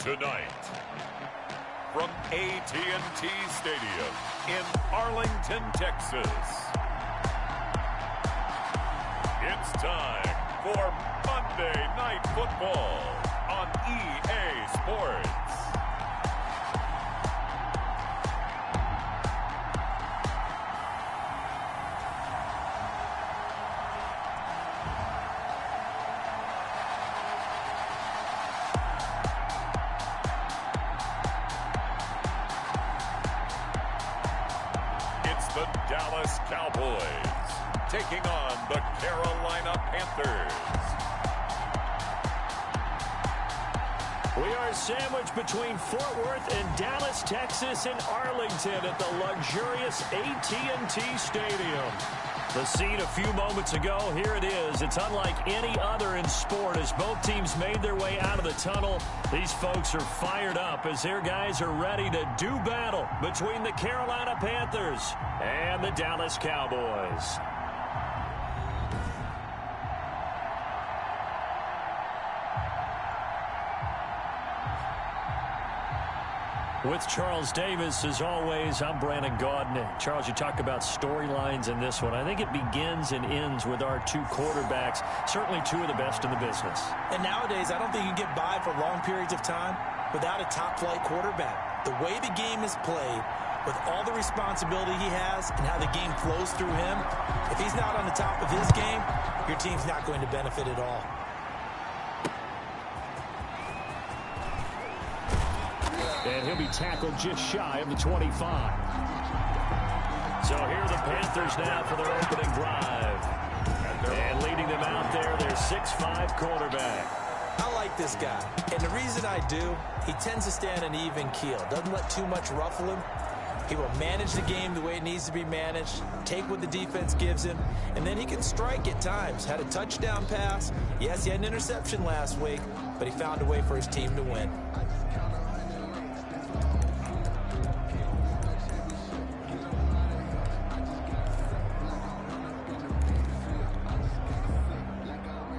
Tonight, from AT&T Stadium in Arlington, Texas, it's time for Monday Night Football on EA Sports. The Dallas Cowboys taking on the Carolina Panthers. We are sandwiched between Fort Worth and Dallas, Texas, and Arlington at the luxurious AT&T Stadium. The scene a few moments ago, here it is. It's unlike any other in sport as both teams made their way out of the tunnel. These folks are fired up as their guys are ready to do battle between the Carolina Panthers and the Dallas Cowboys. With Charles Davis, as always, I'm Brandon Gaudin. Charles, you talk about storylines in this one. I think it begins and ends with our two quarterbacks, certainly two of the best in the business. And nowadays, I don't think you can get by for long periods of time without a top-flight quarterback. The way the game is played, with all the responsibility he has and how the game flows through him, if he's not on the top of his game, your team's not going to benefit at all. And he'll be tackled just shy of the 25. So here are the Panthers now for their opening drive. And leading them out there, their 6'5" quarterback. I like this guy. And the reason I do, he tends to stay on an even keel. Doesn't let too much ruffle him. He will manage the game the way it needs to be managed, take what the defense gives him, and then he can strike at times. Had a touchdown pass. Yes, he had an interception last week, but he found a way for his team to win.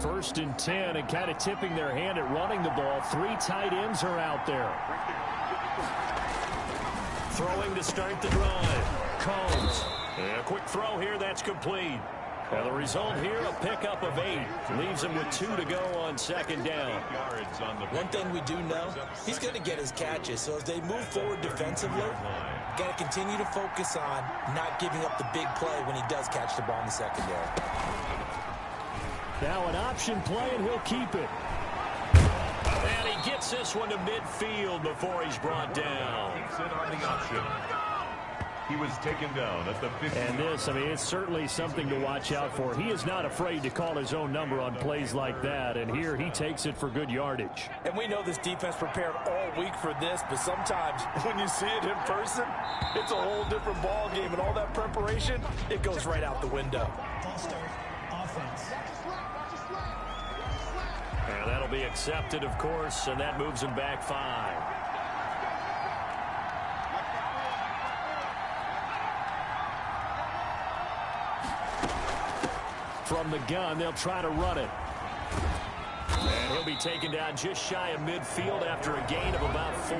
First and 10, and kind of tipping their hand at running the ball. Three tight ends are out there. Throwing to start the drive. Combs. And a quick throw here, that's complete. And the result here, a pickup of 8. Leaves him with 2 to go on second down. One thing we do know, he's going to get his catches. So as they move forward defensively, got to continue to focus on not giving up the big play when he does catch the ball in the secondary. Now an option play, and he'll keep it. And he gets this one to midfield before he's brought down. On the option. He was taken down at the 50. And this, I mean, it's certainly something to watch out for. He is not afraid to call his own number on plays like that, and here he takes it for good yardage. And we know this defense prepared all week for this, but sometimes when you see it in person, it's a whole different ball game, and all that preparation, it goes right out the window. Offense. And that'll be accepted, of course, and that moves him back 5. From the gun, they'll try to run it. And he'll be taken down just shy of midfield after a gain of about 4.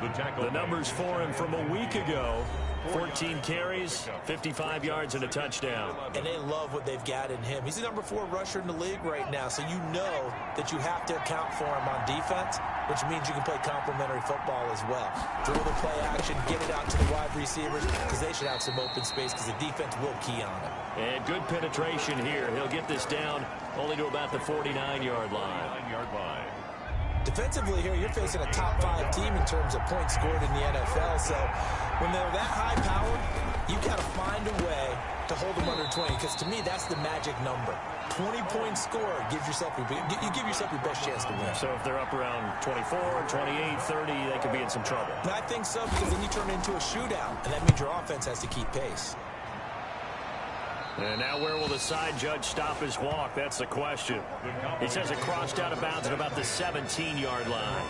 The numbers for him from a week ago: 14 carries, 55 yards, and a touchdown. And they love what they've got in him. He's the number 4 rusher in the league right now, so you know that you have to account for him on defense, which means you can play complementary football as well. Throw the play action, get it out to the wide receivers, because they should have some open space, because the defense will key on it. And good penetration here. He'll get this down only to about the 49-yard line. Defensively here, you're facing a top 5 team in terms of points scored in the NFL. So when they're that high-powered, you got to find a way to hold them under 20. Because to me, that's the magic number. 20 points scored gives yourself your best chance to win. So if they're up around 24, 28, 30, they could be in some trouble. And I think so, because then you turn it into a shootout, and that means your offense has to keep pace. And now where will the side judge stop his walk? That's the question. He says it crossed out of bounds at about the 17-yard line.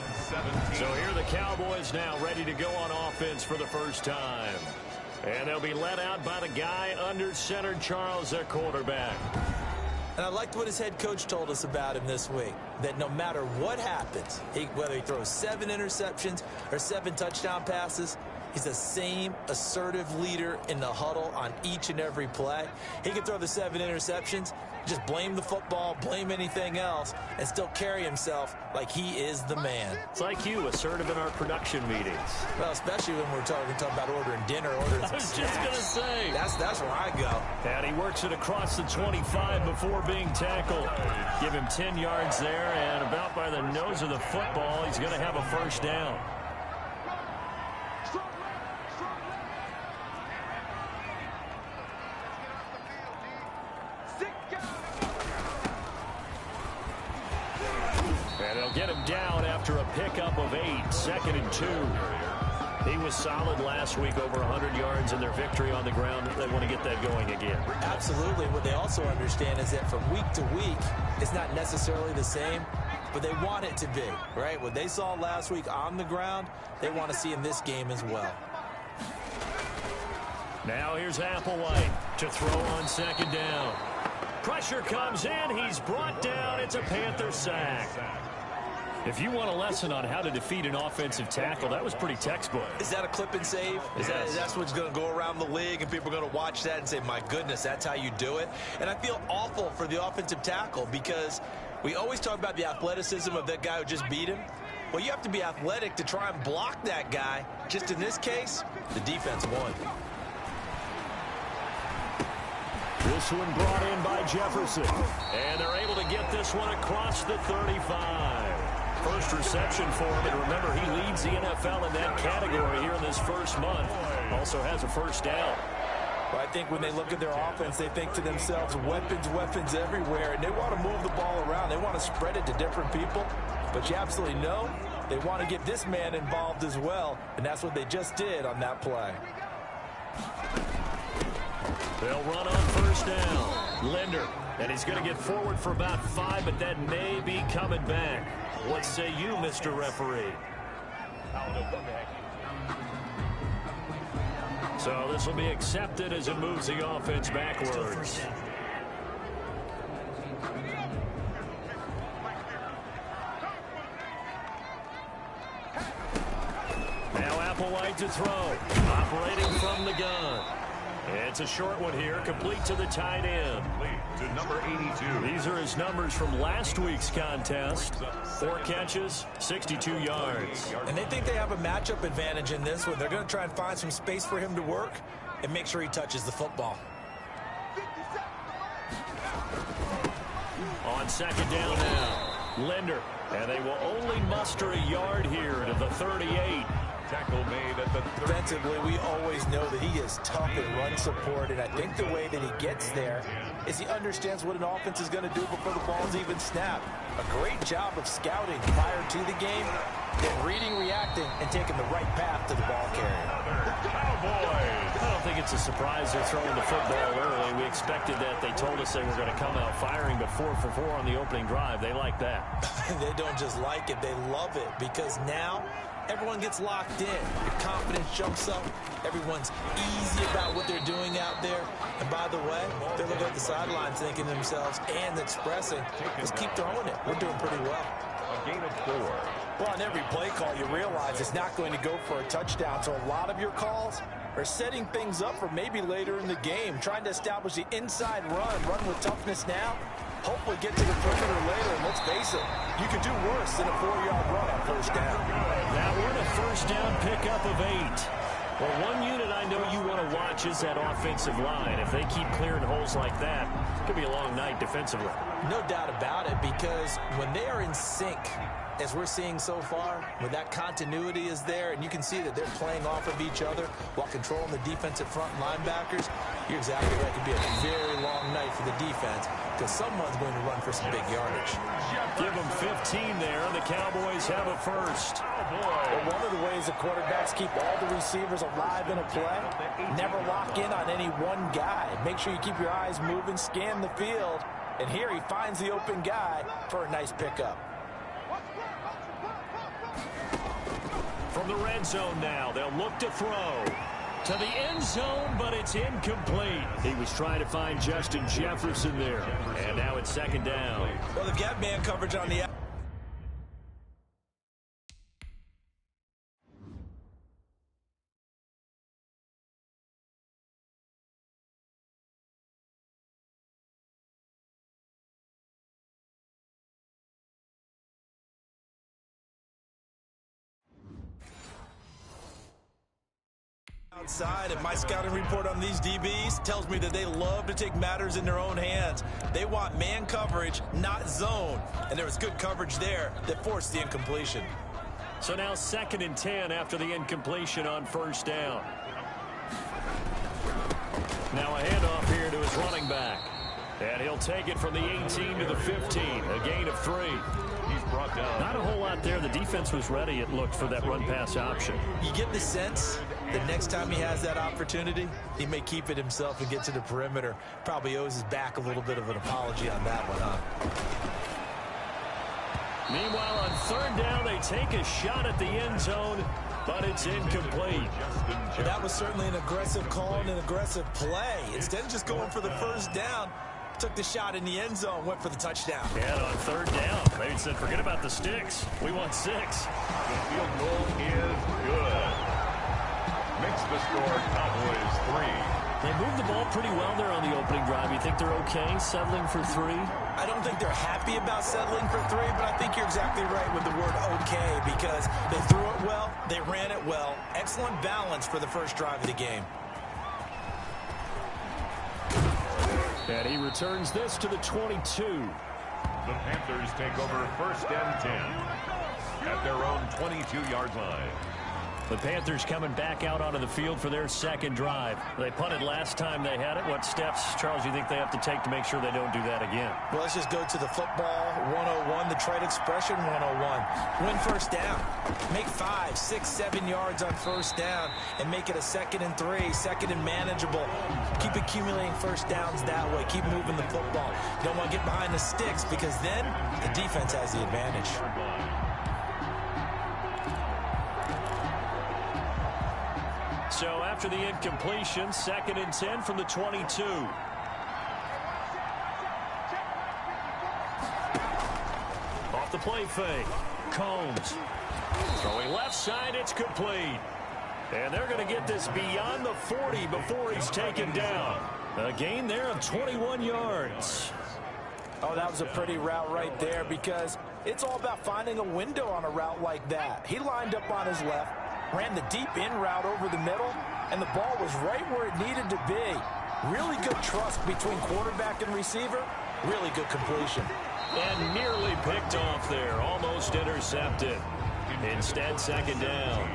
So here are the Cowboys now ready to go on offense for the first time. And they'll be led out by the guy under center, Charles, their quarterback. And I liked what his head coach told us about him this week, that no matter what happens, whether he throws 7 interceptions or 7 touchdown passes, he's the same assertive leader in the huddle on each and every play. He can throw the 7 interceptions, just blame the football, blame anything else, and still carry himself like he is the man. It's like you, assertive in our production meetings. Well, especially when we're talking about ordering dinner, ordering some I was snacks. just going to say. That's where I go. And he works it across the 25 before being tackled. Give him 10 yards there, and about by the nose of the football, he's going to have a first down. And they'll get him down after a pickup of 8, 2nd and 2. He was solid last week, over 100 yards in their victory on the ground. They want to get that going again. Absolutely. What they also understand is that from week to week, it's not necessarily the same, but they want it to be, right? What they saw last week on the ground, they want to see in this game as well. Now here's Applewhite to throw on 2nd down. Pressure comes in. He's brought down. It's a Panther sack. If you want a lesson on how to defeat an offensive tackle, that was pretty textbook. Is that a clip and save? That's what's going to go around the league, and people are going to watch that and say, my goodness, that's how you do it? And I feel awful for the offensive tackle because we always talk about the athleticism of that guy who just beat him. Well, you have to be athletic to try and block that guy. Just in this case, the defense won. This one brought in by Jefferson. And they're able to get this one across the 35. First reception for him, and remember, he leads the NFL in that category here in this first month. Also has a first down. Well, I think when they look at their offense, they think to themselves, weapons everywhere, and they want to move the ball around. They want to spread it to different people, but you absolutely know they want to get this man involved as well, and that's what they just did on that play. They'll run on first down. Linder, and he's going to get forward for about 5, but that may be coming back. What say you, Mr. Referee? So this will be accepted as it moves the offense backwards. Now Applewhite to throw. Operating from the gun. It's a short one here, complete to the tight end. To number 82. These are his numbers from last week's contest. 4 catches, 62 yards. And they think they have a matchup advantage in this one. They're going to try and find some space for him to work and make sure he touches the football. On 2nd down now, Linder. And they will only muster a yard here to the 38. Tackle made at the 30. Defensively, we always know that he is tough in run support, and I think the way that he gets there is he understands what an offense is going to do before the ball's even snapped. A great job of scouting prior to the game, then reading, reacting, and taking the right path to the ball carrier. Cowboys. I don't think it's a surprise they're throwing the football early. We expected that. They told us they were going to come out firing, but 4 for 4 on the opening drive. They like that. They don't just like it, they love it, because now everyone gets locked in. Your confidence jumps up. Everyone's easy about what they're doing out there. And by the way, they're looking at the sidelines thinking to themselves and expressing, let's keep throwing it. We're doing pretty well. A gain of 4. Well, on every play call, you realize it's not going to go for a touchdown. So a lot of your calls are setting things up for maybe later in the game, trying to establish the inside run with toughness now. Hopefully get to the perimeter later, and let's face it, you could do worse than a 4-yard run on first down. Now we're in a first down pickup of 8. Well, one unit I know you want to watch is that offensive line. If they keep clearing holes like that, it could be a long night defensively. No doubt about it, because when they are in sync, as we're seeing so far, when that continuity is there, and you can see that they're playing off of each other while controlling the defensive front linebackers, you're exactly right. It could be a very long night for the defense, because someone's going to run for some big yardage. Give them 15 there, and the Cowboys have a first. Well, one of the ways the quarterbacks keep all the receivers alive in a play, never lock in on any one guy. Make sure you keep your eyes moving, scan the field, and here he finds the open guy for a nice pickup. From the red zone now, they'll look to throw. To the end zone, but it's incomplete. He was trying to find Justin Jefferson there. And now it's second down. Well, they've got man coverage on the outside, and my scouting report on these DBs tells me that they love to take matters in their own hands. They want man coverage, not zone. And there was good coverage there that forced the incompletion. So now 2nd and 10 after the incompletion on first down. Now a handoff here to his running back. And he'll take it from the 18 to the 15, a gain of 3. He's brought down. Not a whole lot there. The defense was ready, it looked, for that run-pass option. You get the sense that next time he has that opportunity, he may keep it himself and get to the perimeter. Probably owes his back a little bit of an apology on that one, huh? Meanwhile, on 3rd down, they take a shot at the end zone, but it's incomplete. Well, that was certainly an aggressive call and an aggressive play. Instead of just going for the first down, took the shot in the end zone, went for the touchdown. And on 3rd down, they said, forget about the sticks. We want 6. The field goal is good. Makes the score Cowboys 3. They moved the ball pretty well there on the opening drive. You think they're okay settling for 3? I don't think they're happy about settling for 3, but I think you're exactly right with the word okay, because they threw it well, they ran it well. Excellent balance for the first drive of the game. And he returns this to the 22. The Panthers take over 1st and 10 at their own 22-yard line. The Panthers coming back out onto the field for their 2nd drive. They punted last time they had it. What steps, Charles, do you think they have to take to make sure they don't do that again? Well, let's just go to the football 101, the trade expression 101. Win first down. Make 5, 6, 7 yards on first down and make it a 2nd and 3, 2nd and manageable. Keep accumulating first downs that way. Keep moving the football. You don't want to get behind the sticks because then the defense has the advantage. So after the incompletion, 2nd and 10 from the 22. Off the play fake. Combs. Throwing left side, it's complete. And they're going to get this beyond the 40 before he's taken down. A gain there of 21 yards. Oh, that was a pretty route right there because it's all about finding a window on a route like that. He lined up on his left, ran the deep in route over the middle, and the ball was right where it needed to be. Really good trust between quarterback and receiver. Really good completion. And nearly picked off there. Almost intercepted. Instead, 2nd down.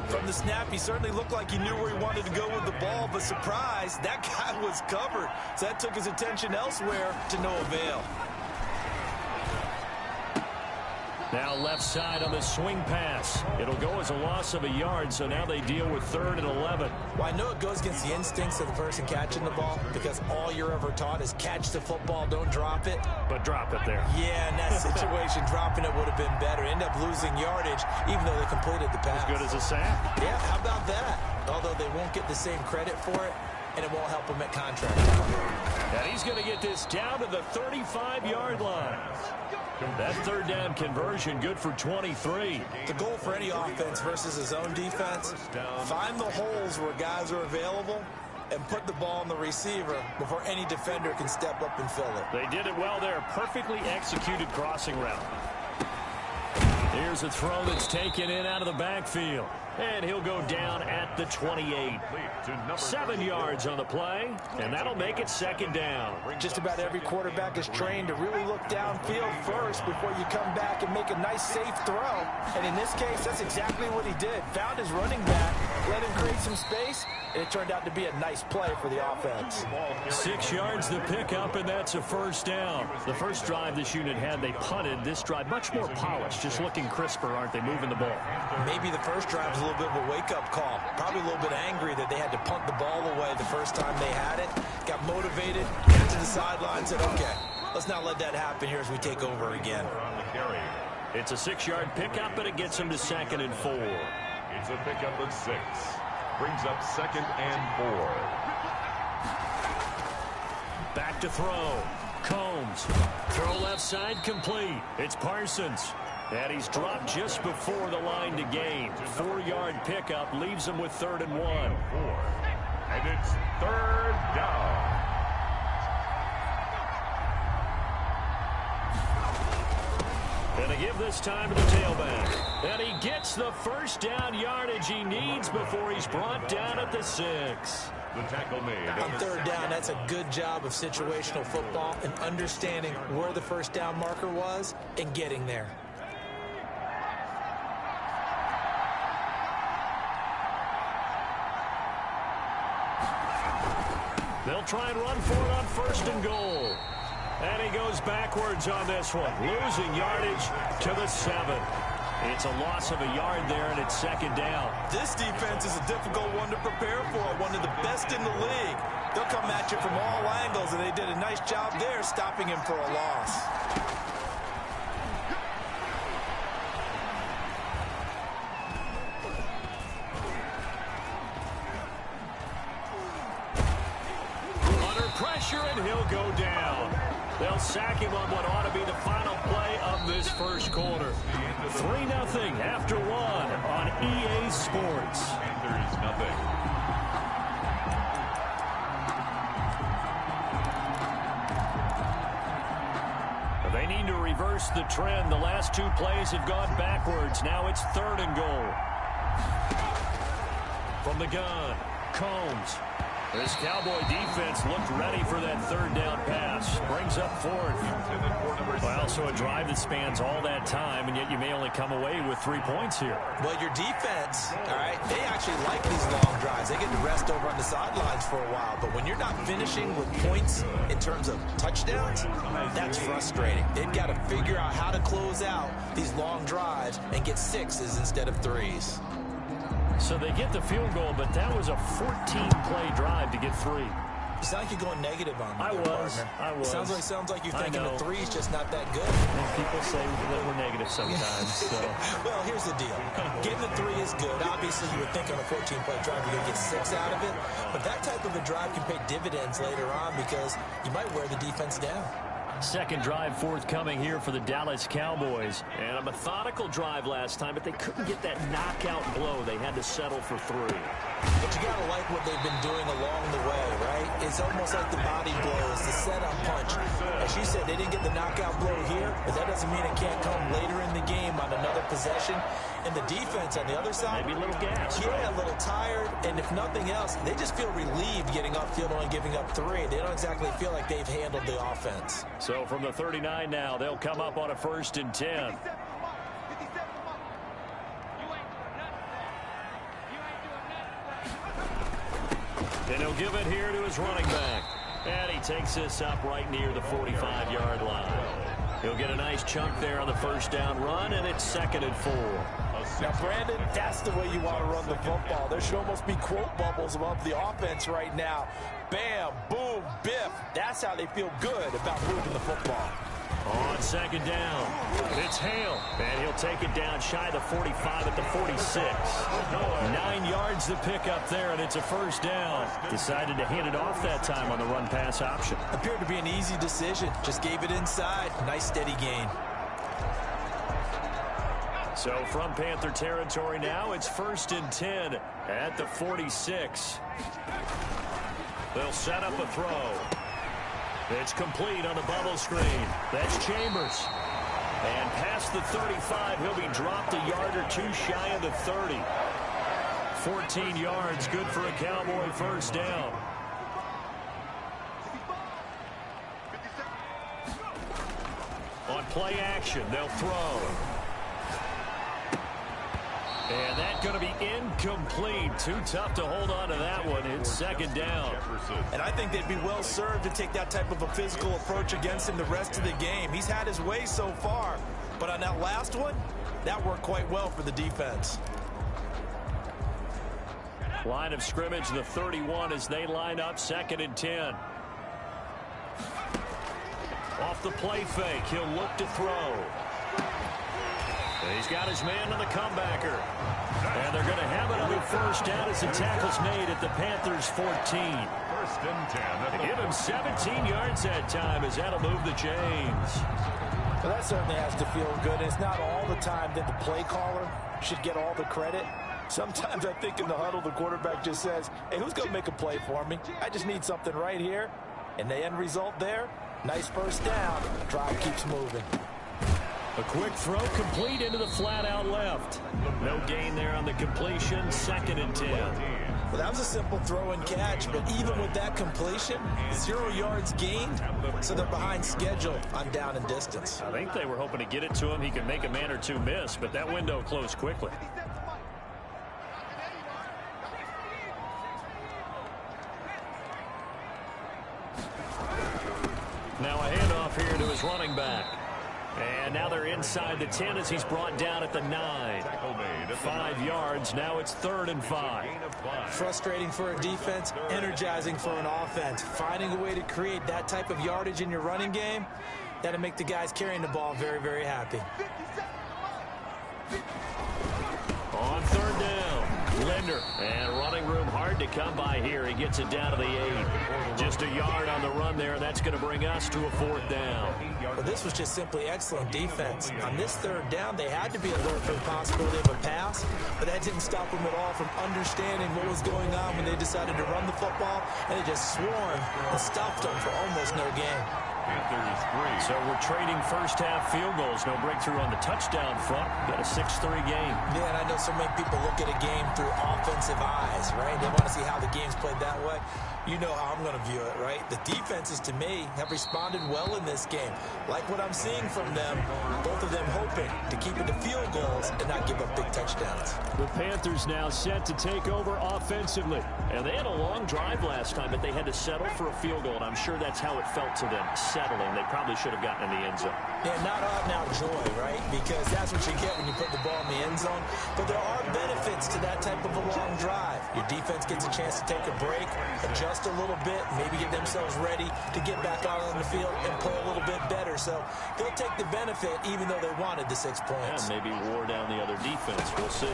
From the snap, he certainly looked like he knew where he wanted to go with the ball, but surprise, that guy was covered. So that took his attention elsewhere to no avail. Now left side on the swing pass. It'll go as a loss of a yard, so now they deal with 3rd and 11. Well, I know it goes against the instincts of the person catching the ball because all you're ever taught is catch the football, don't drop it. But drop it there. Yeah, in that situation, dropping it would have been better. End up losing yardage, even though they completed the pass. As good as a sack. Yeah, how about that? Although they won't get the same credit for it, and it won't help them at contract time. And he's going to get this down to the 35-yard line. That 3rd down conversion good for 23. The goal for any offense versus his own defense, find the holes where guys are available and put the ball on the receiver before any defender can step up and fill it. They did it well there. Perfectly executed crossing route. Here's a throw that's taken in out of the backfield. And he'll go down at the 28. 7 yards on the play, and that'll make it 2nd down. Just about every quarterback is trained to really look downfield first before you come back and make a nice, safe throw. And in this case, that's exactly what he did. Found his running back, let him create some space, and it turned out to be a nice play for the offense. 6 yards the pickup, and that's a 1st down. The first drive this unit had, they punted. This drive, much more polished, just looking crisper, aren't they, moving the ball? Maybe the first drive was a little bit of a wake-up call. Probably a little bit angry that they had to punt the ball away the first time they had it. Got motivated, got to the sideline, said, okay, let's not let that happen here as we take over again. It's a 6-yard pickup, and it gets them to 2nd and 4. It's a pickup of 6. brings up 2nd and 4. Back to throw. Combs. Throw left side complete. It's Parsons. And he's dropped just before the line to gain. 4-yard pickup leaves him with 3rd and 1. And it's 3rd down. And they give this time to the tailback. And he gets the first down yardage he needs before he's brought down at the 6. The tackle made. On 3rd down, that's a good job of situational football and understanding where the first down marker was and getting there. They'll try and run for it on 1st and goal. And he goes backwards on this one, losing yardage to the 7. It's a loss of a yard there, and it's 2nd down. This defense is a difficult one to prepare for, one of the best in the league. They'll come at you from all angles, and they did a nice job there stopping him for a loss. Pressure, and he'll go down. They'll sack him on what ought to be the final play of this first quarter. 3-0 after 1 on EA Sports. Panthers nothing. They need to reverse the trend. The last 2 plays have gone backwards. Now it's 3rd and goal. From the gun, Combs. This Cowboy defense looked ready for that 3rd down pass. Brings up 4th. Well, so a drive that spans all that time, and yet you may only come away with 3 points here. Well, your defense, all right, they actually like these long drives. They get to rest over on the sidelines for a while. But when you're not finishing with points in terms of touchdowns, that's frustrating. They've got to figure out how to close out these long drives and get 6s instead of 3s. So they get the field goal, but that was a 14-play drive to get 3. You sound like you're going negative on me. I was. Sounds like you're thinking the 3's just not that good. And people say that we're negative sometimes. So. Well, here's the deal. Getting the 3 is good. Obviously, you would think on a 14-play drive you're going to get 6 out of it. But that type of a drive can pay dividends later on because you might wear the defense down. Second drive forthcoming here for the Dallas Cowboys. And a methodical drive last time, but they couldn't get that knockout blow. They had to settle for 3. But you got to like what they've been doing along the way, right? It's almost like the body blows, the setup punch. As you said, they didn't get the knockout blow here, but that doesn't mean it can't come later in the game on another possession. And the defense on the other side, maybe a little gas. Yeah, a little tired. And if nothing else, they just feel relieved getting upfield and giving up 3. They don't exactly feel like they've handled the offense. So from the 39 now, they'll come up on a 1st and 10. And he'll give it here to his running back. And he takes this up right near the 45-yard line. He'll get a nice chunk there on the 1st down run, and it's 2nd and 4. Now, Brandon, that's the way you want to run the football. There should almost be quote bubbles above the offense right now. Bam, boom, biff. That's how they feel good about moving the football. On 2nd down, it's Hale, and he'll take it down shy of the 45 at the 46. 9 yards to pick up there, and it's a 1st down. Decided to hand it off that time on the run-pass option. Appeared to be an easy decision. Just gave it inside. Nice, steady gain. So from Panther territory now, it's 1st and 10 at the 46. They'll set up a throw. It's complete on the bubble screen. That's Chambers. And past the 35, he'll be dropped a yard or 2 shy of the 30. 14 yards, good for a Cowboy 1st down. On play action, they'll throw. And that's going to be incomplete. Too tough to hold on to that one. It's 2nd down. And I think they'd be well served to take that type of a physical approach against him the rest of the game. He's had his way so far. But on that last one, that worked quite well for the defense. Line of scrimmage, the 31 as they line up 2nd and 10. Off the play fake, he'll look to throw. He's got his man on the comebacker. And they're going to have another first down as the tackle's made at the Panthers' 14. First and 10. They give him 17 yards that time as that'll move the chains. Well, that certainly has to feel good. It's not all the time that the play caller should get all the credit. Sometimes I think in the huddle, the quarterback just says, hey, who's going to make a play for me? I just need something right here. And the end result there, nice first down. Drive keeps moving. A quick throw complete into the flat out left. No gain there on the completion. 2nd and 10. Well, that was a simple throw and catch, but even with that completion, 0 yards gained, so they're behind schedule on down and distance. I think they were hoping to get it to him. He could make a man or two miss, but that window closed quickly. Now a handoff here to his running back. And now they're inside the 10 as he's brought down at the 9. 5 yards. Now it's 3rd and 5. Frustrating for a defense, energizing for an offense. Finding a way to create that type of yardage in your running game, that'll make the guys carrying the ball very, very happy. On 3rd down, Linder. And running room hard to come by here. He gets it down to the 8. Just a yard on the run there. That's going to bring us to a 4th down. Well, this was just simply excellent defense. On this 3rd down, they had to be alert for the possibility of a pass, but that didn't stop them at all from understanding what was going on when they decided to run the football, and they just swarmed and stopped them for almost no gain. Panthers 3. So we're trading first half field goals. No breakthrough on the touchdown front. Got a 6-3 game. Yeah, and I know so many people look at a game through offensive eyes, right? They want to see how the game's played that way. You know how I'm going to view it, right? The defenses, to me, have responded well in this game. Like what I'm seeing from them, both of them hoping to keep it to field goals and not give up big touchdowns. The Panthers now set to take over offensively. And they had a long drive last time, but they had to settle for a field goal, and I'm sure that's how it felt to them, settling. They probably should have gotten in the end zone. Yeah, not out-and-out joy, right? Because that's what you get when you put the ball in the end zone. But there are benefits to that type of a long drive. Your defense gets a chance to take a break, adjust a little bit, maybe get themselves ready to get back out on the field and play a little bit better. So they'll take the benefit even though they wanted the 6 points. And maybe wore down the other defense. We'll see.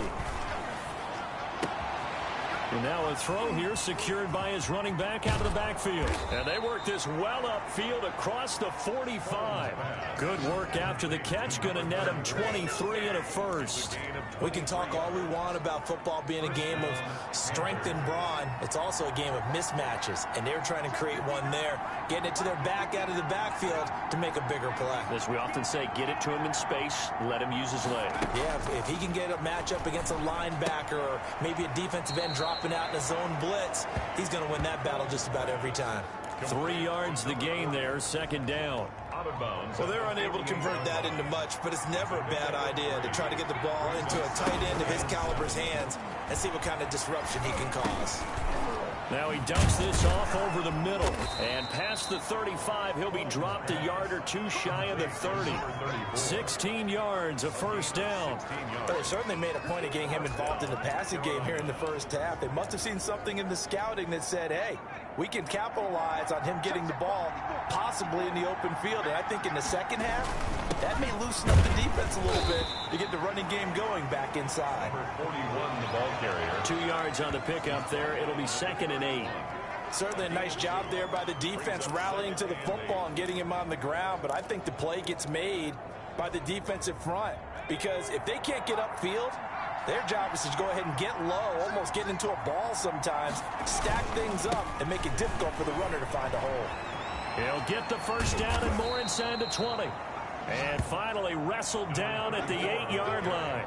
And now a throw here secured by his running back out of the backfield. And they work this well upfield across the 45. Good work after the catch. Going to net him 23 and a first. We can talk all we want about football being a game of strength and brawn. It's also a game of mismatches, and they're trying to create one there, getting it to their back out of the backfield to make a bigger play. As we often say, get it to him in space, let him use his leg. Yeah, if he can get a matchup against a linebacker or maybe a defensive end dropping out in a zone blitz, he's going to win that battle just about every time. 3 yards the gain there, 2nd down. Out of bounds. Well, they're unable to convert that into much, but it's never a bad idea to try to get the ball into a tight end of his caliber's hands and see what kind of disruption he can cause. Now he dumps this off over the middle. And past the 35, he'll be dropped a yard or two shy of the 30. 16 yards, a first down. But they certainly made a point of getting him involved in the passing game here in the first half. They must have seen something in the scouting that said, hey, we can capitalize on him getting the ball possibly in the open field. And I think in the second half, that may loosen up the defense a little bit to get the running game going back inside. Number 41, the ball carrier. 2 yards on the pickup there. It'll be 2nd and 8. Certainly a nice job there by the defense rallying to the football and getting him on the ground. But I think the play gets made by the defensive front, because if they can't get upfield, their job is to go ahead and get low, almost get into a ball sometimes, stack things up, and make it difficult for the runner to find a hole. He'll get the first down and more inside the 20. And finally wrestled down at the 8-yard line.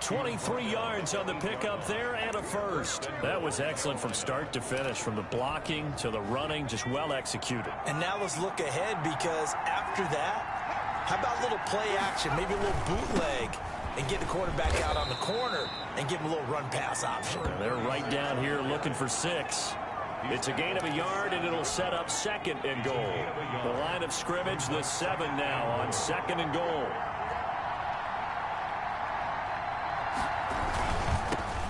23 yards on the pickup there and a first. That was excellent from start to finish, from the blocking to the running, just well executed. And now let's look ahead, because after that, how about a little play action, maybe a little bootleg, and get the quarterback out on the corner and give him a little run-pass option. And they're right down here looking for 6. It's a gain of a yard, and it'll set up 2nd and goal. The line of scrimmage, the 7 now on 2nd and goal.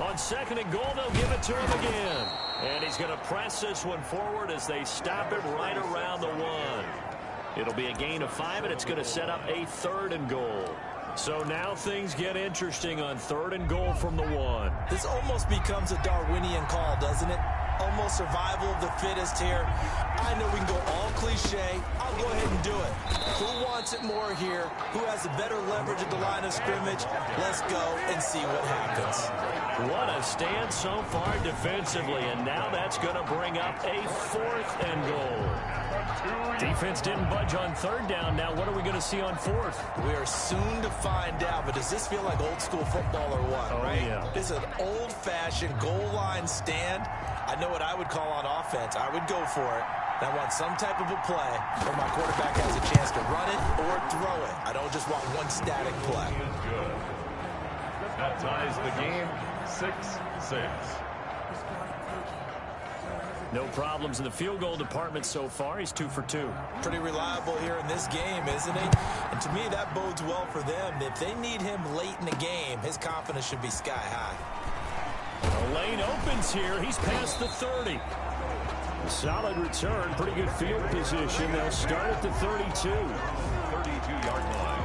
On 2nd and goal, they'll give it to him again. And he's going to press this one forward as they stop it right around the 1. It'll be a gain of 5, and it's going to set up a 3rd and goal. So now things get interesting on 3rd and goal from the 1. This almost becomes a Darwinian call, doesn't it? Almost survival of the fittest here. I know we can go all cliche. I'll go ahead and do it. Who wants it more here? Who has the better leverage at the line of scrimmage? Let's go and see what happens. What a stand so far defensively, and now that's going to bring up a 4th and goal. Defense didn't budge on 3rd down. Now what are we going to see on 4th? We are soon to find out, but does this feel like old school football or what, right? Yeah. This is an old-fashioned goal line stand. I know what I would call on offense. I would go for it. I want some type of a play where my quarterback has a chance to run it or throw it. I don't just want one static play. Good. That ties the game 6-6. No problems in the field goal department so far. He's 2 for 2. Pretty reliable here in this game, isn't he? And to me, that bodes well for them. If they need him late in the game, his confidence should be sky high. The lane opens here. He's past the 30. Solid return. Pretty good field position. They'll start at the 32. 32-yard line.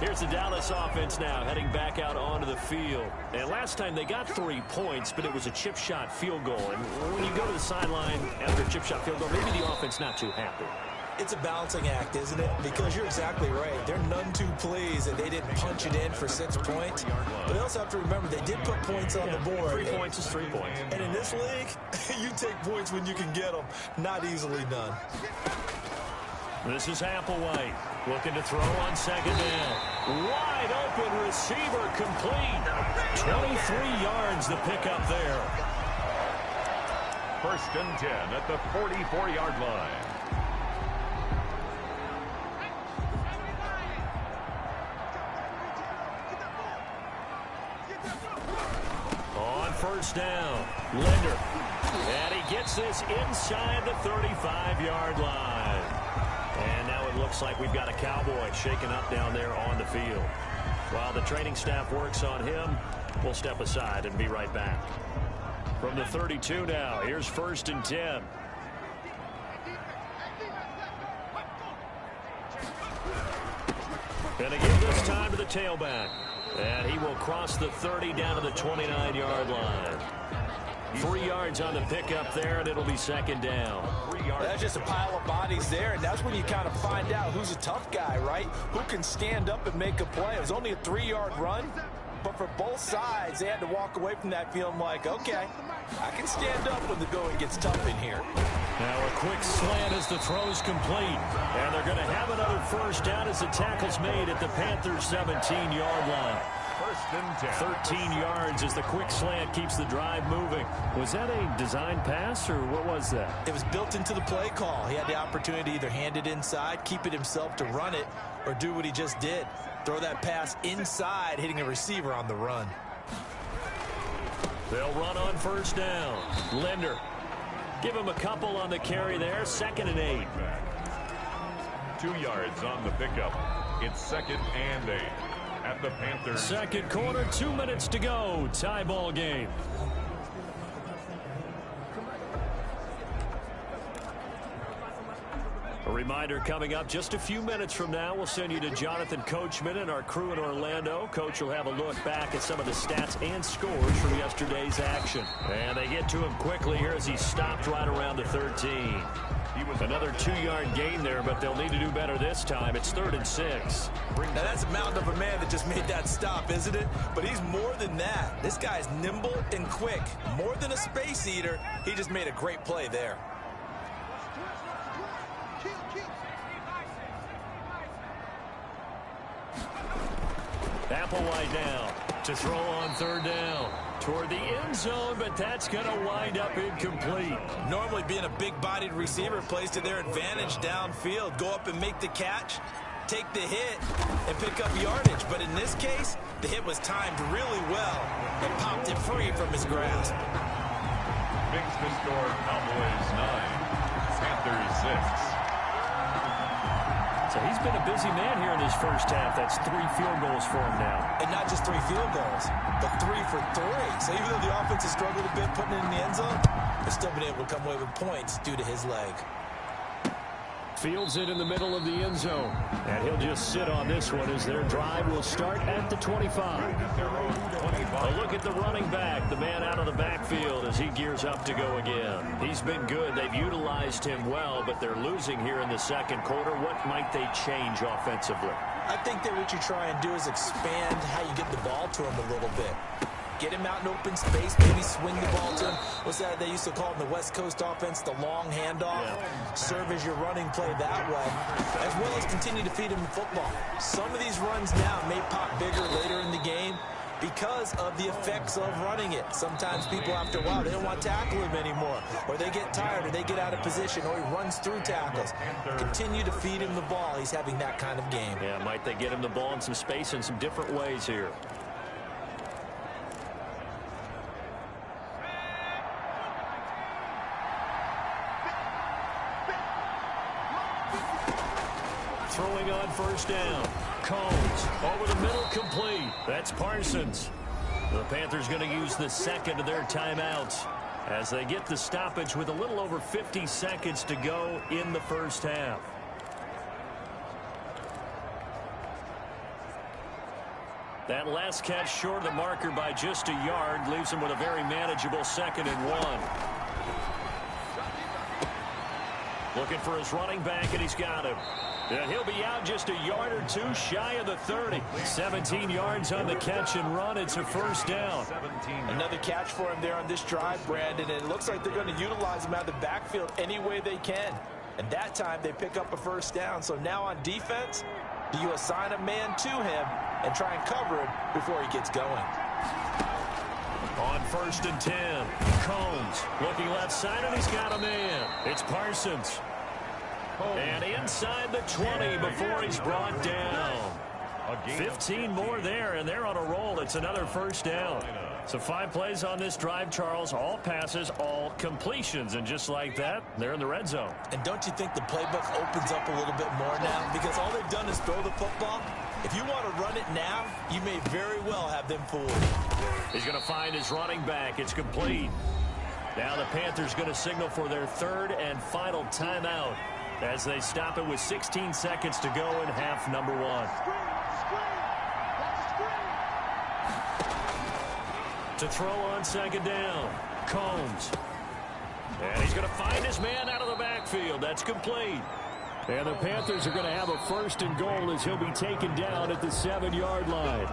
Here's the Dallas offense now heading back out onto the field. And last time they got 3 points, but it was a chip shot field goal. And when you go to the sideline after a chip shot field goal, maybe the offense not too happy. It's a balancing act, isn't it? Because you're exactly right. They're none too pleased that they didn't punch it in for 6 points. But they also have to remember they did put points on the board. 3 points is 3 points. And in this league, you take points when you can get them. Not easily done. This is Applewhite looking to throw on 2nd down. Wide open receiver complete. 23 yards the pickup there. 1st and 10 at the 44-yard line. On 1st down, Linder. And he gets this inside the 35-yard line. And now it looks like we've got a Cowboy shaken up down there on the field. While the training staff works on him, we'll step aside and be right back. From the 32 now, here's 1st and 10. And again this time to the tailback. And he will cross the 30 down to the 29-yard line. 3 yards on the pickup there, and it'll be 2nd down. That's just a pile of bodies there, and that's when you kind of find out who's a tough guy, right? Who can stand up and make a play. It was only a 3-yard run, but for both sides, they had to walk away from that feeling like, okay, I can stand up when the going gets tough in here. Now a quick slant as the throw's complete. And they're going to have another 1st down as the tackle's made at the Panthers' 17-yard line. 1st and 10. 13 yards as the quick slant keeps the drive moving. Was that a design pass, or what was that? It was built into the play call. He had the opportunity to either hand it inside, keep it himself to run it, or do what he just did. Throw that pass inside, hitting a receiver on the run. They'll run on 1st down. Linder. Give him a couple on the carry there. 2nd and 8. 2 yards on the pickup. It's 2nd and 8 at the Panthers. 2nd quarter, 2 minutes to go. Tie ball game. A reminder coming up just a few minutes from now. We'll send you to Jonathan Coachman and our crew in Orlando. Coach will have a look back at some of the stats and scores from yesterday's action. And they get to him quickly here as he stopped right around the 13. He was another 2-yard gain there, but they'll need to do better this time. It's 3rd and 6. Now that's a mountain of a man that just made that stop, isn't it? But he's more than that. This guy's nimble and quick. More than a space eater. He just made a great play there. Applewhite now to throw on 3rd down toward the end zone, but that's going to wind up incomplete. Normally being a big-bodied receiver plays to their advantage downfield. Go up and make the catch, take the hit, and pick up yardage. But in this case, the hit was timed really well and popped it free from his grasp. Bigston score, Cowboys 9, Panthers 6. So he's been a busy man here in his first half. That's 3 field goals for him now. And not just 3 field goals, but 3 for 3. So even though the offense has struggled a bit putting it in the end zone, they've still been able to come away with points due to his leg. Fields it in the middle of the end zone. And he'll just sit on this one as their drive will start at the 25. A look at the running back, the man out of the backfield as he gears up to go again. He's been good. They've utilized him well, but they're losing here in the second quarter. What might they change offensively? I think that what you try and do is expand how you get the ball to him a little bit. Get him out in open space, maybe swing the ball to him. What's that they used to call in the West Coast offense, the long handoff? Yeah. Serve as your running play that way, as well as continue to feed him the football. Some of these runs now may pop bigger later in the game because of the effects of running it. Sometimes people, after a while, they don't want to tackle him anymore, or they get tired, or they get out of position, or he runs through tackles. Continue to feed him the ball. He's having that kind of game. Yeah, might they get him the ball in some space in some different ways here. Throwing on first down. Combs over the middle, complete. That's Parsons. The Panthers going to use the second of their timeouts as they get the stoppage with a little over 50 seconds to go in the first half. That last catch short of the marker by just a yard leaves them with a very manageable 2nd and 1. Looking for his running back, and he's got him. And he'll be out just a yard or two shy of the 30. 17 yards on the catch and run. It's a first down. Another catch for him there on this drive, Brandon, and it looks like they're going to utilize him out of the backfield any way they can. And that time they pick up a first down. So now on defense, do you assign a man to him and try and cover him before he gets going? On 1st and 10, Combs looking left side, and he's got a man. It's Parsons. And inside the 20 before he's brought down. 15 more there, and they're on a roll. It's another first down. So 5 plays on this drive, Charles. All passes, all completions. And just like that, they're in the red zone. And don't you think the playbook opens up a little bit more now? Because all they've done is throw the football. If you want to run it now, you may very well have them fooled. He's going to find his running back. It's complete. Now the Panthers going to signal for their 3rd and final timeout as they stop it with 16 seconds to go in half number 1. To throw on 2nd down, Combs. And he's going to find his man out of the backfield. That's complete. And the Panthers are going to have a 1st and goal as he'll be taken down at the 7-yard line.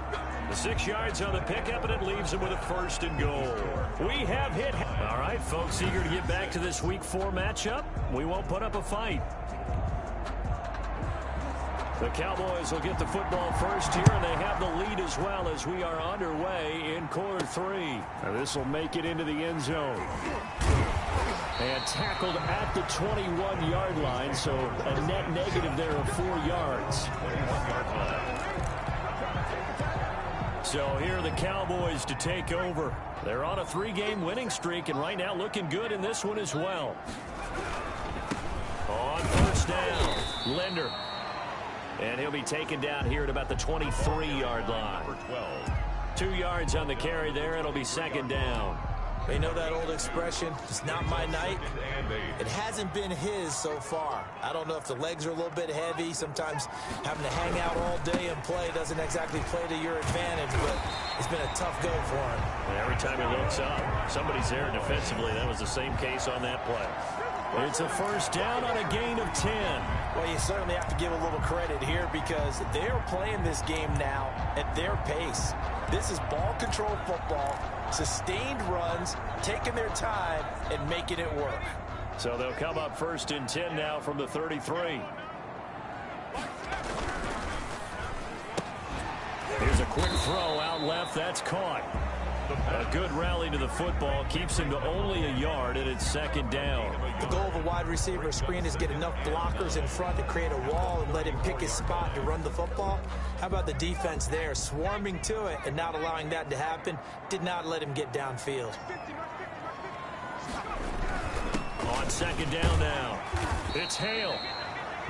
The 6 yards on the pickup, and it leaves him with a 1st and goal. We have hit. All right, folks, eager to get back to this Week 4 matchup. We won't put up a fight. The Cowboys will get the football first here, and they have the lead as well as we are underway in quarter 3. Now this will make it into the end zone. And tackled at the 21-yard line, so a net negative there of 4 yards. So here are the Cowboys to take over. They're on a 3-game winning streak, and right now looking good in this one as well. On first down, Linder. And he'll be taken down here at about the 23-yard line. 2 yards on the carry there. It'll be 2nd down. They know that old expression, it's not my night. It hasn't been his so far. I don't know if the legs are a little bit heavy. Sometimes having to hang out all day and play doesn't exactly play to your advantage, but it's been a tough go for him. And every time he looks up, somebody's there defensively. That was the same case on that play. It's a first down on a gain of 10. Well, you certainly have to give a little credit here because they're playing this game now at their pace. This is ball control football, sustained runs, taking their time, and making it work. So they'll come up 1st and 10 now from the 33. Here's a quick throw out left. That's caught. A good rally to the football keeps him to only a yard, and it's 2nd down. The goal of a wide receiver screen is get enough blockers in front to create a wall and let him pick his spot to run the football. How about the defense there, swarming to it and not allowing that to happen? Did not let him get downfield. On 2nd down now, it's Hale.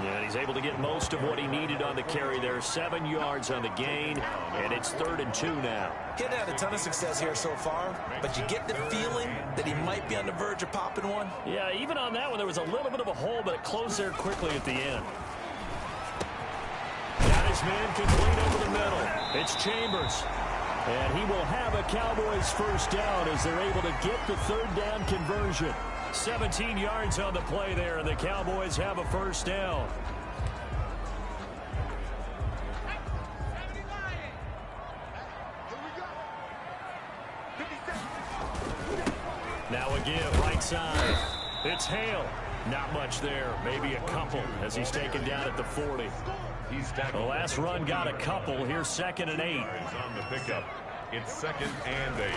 And he's able to get most of what he needed on the carry there. 7 yards on the gain, and it's 3rd and 2 now. He hadn't had a ton of success here so far, but you get the feeling that he might be on the verge of popping one. Yeah, even on that one, there was a little bit of a hole, but it closed there quickly at the end. Got his man complete over the middle. It's Chambers. And he will have a Cowboys first down as they're able to get the 3rd down conversion. 17 yards on the play there, and the Cowboys have a first down. Now again, right side. It's Hale. Not much there. Maybe a couple as he's taken down at the 40. The last run got a couple. Here's 2nd and 8. He's on the pickup. It's 2nd and 8.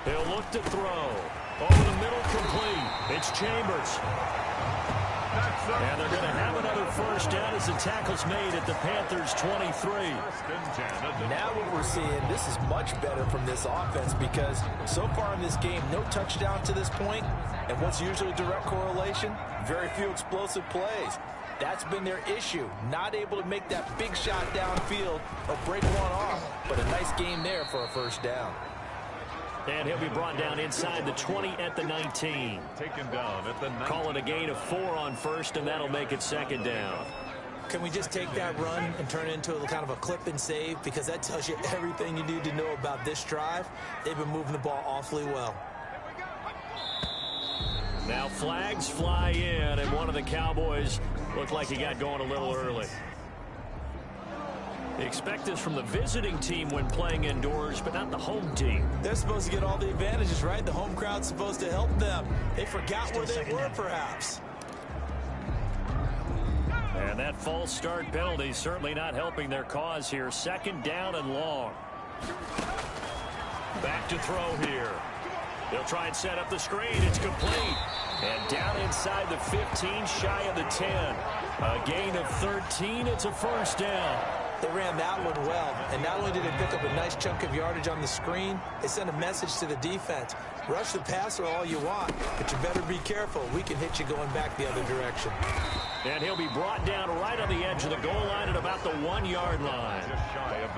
He'll look to throw. Over the middle, complete. It's Chambers. And they're going to have another first down as the tackle's made at the Panthers' 23. Now what we're seeing, this is much better from this offense because so far in this game, no touchdown to this point, and what's usually direct correlation? Very few explosive plays. That's been their issue, not able to make that big shot downfield or break one off, but a nice game there for a first down. And he'll be brought down inside the 20 at the 19. Taken down at the 19. Call it a gain of 4 on first, and that'll make it 2nd down. Can we just take that run and turn it into a kind of a clip and save? Because that tells you everything you need to know about this drive. They've been moving the ball awfully well. Now flags fly in, and one of the Cowboys looked like he got going a little early. They expect this from the visiting team when playing indoors, but not the home team. They're supposed to get all the advantages, right? The home crowd's supposed to help them. They forgot where they were, perhaps. And that false start penalty certainly not helping their cause here. 2nd down and long. Back to throw here. They'll try and set up the screen. It's complete. And down inside the 15, shy of the 10. A gain of 13. It's a first down. They ran that one well, and not only did they pick up a nice chunk of yardage on the screen, they sent a message to the defense. Rush the passer all you want, but you better be careful. We can hit you going back the other direction. And he'll be brought down right on the edge of the goal line at about the 1-yard line.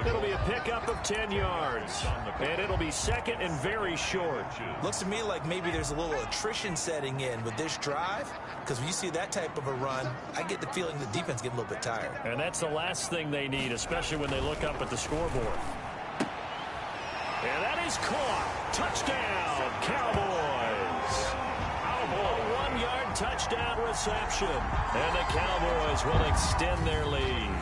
It'll be a pickup of 10 yards. And it'll be 2nd and very short. Looks to me like maybe there's a little attrition setting in with this drive, because when you see that type of a run, I get the feeling the defense getting a little bit tired. And that's the last thing they need, especially when they look up at the scoreboard. And that is caught. Touchdown, Cowboys. A 1-yard touchdown reception. And the Cowboys will extend their lead.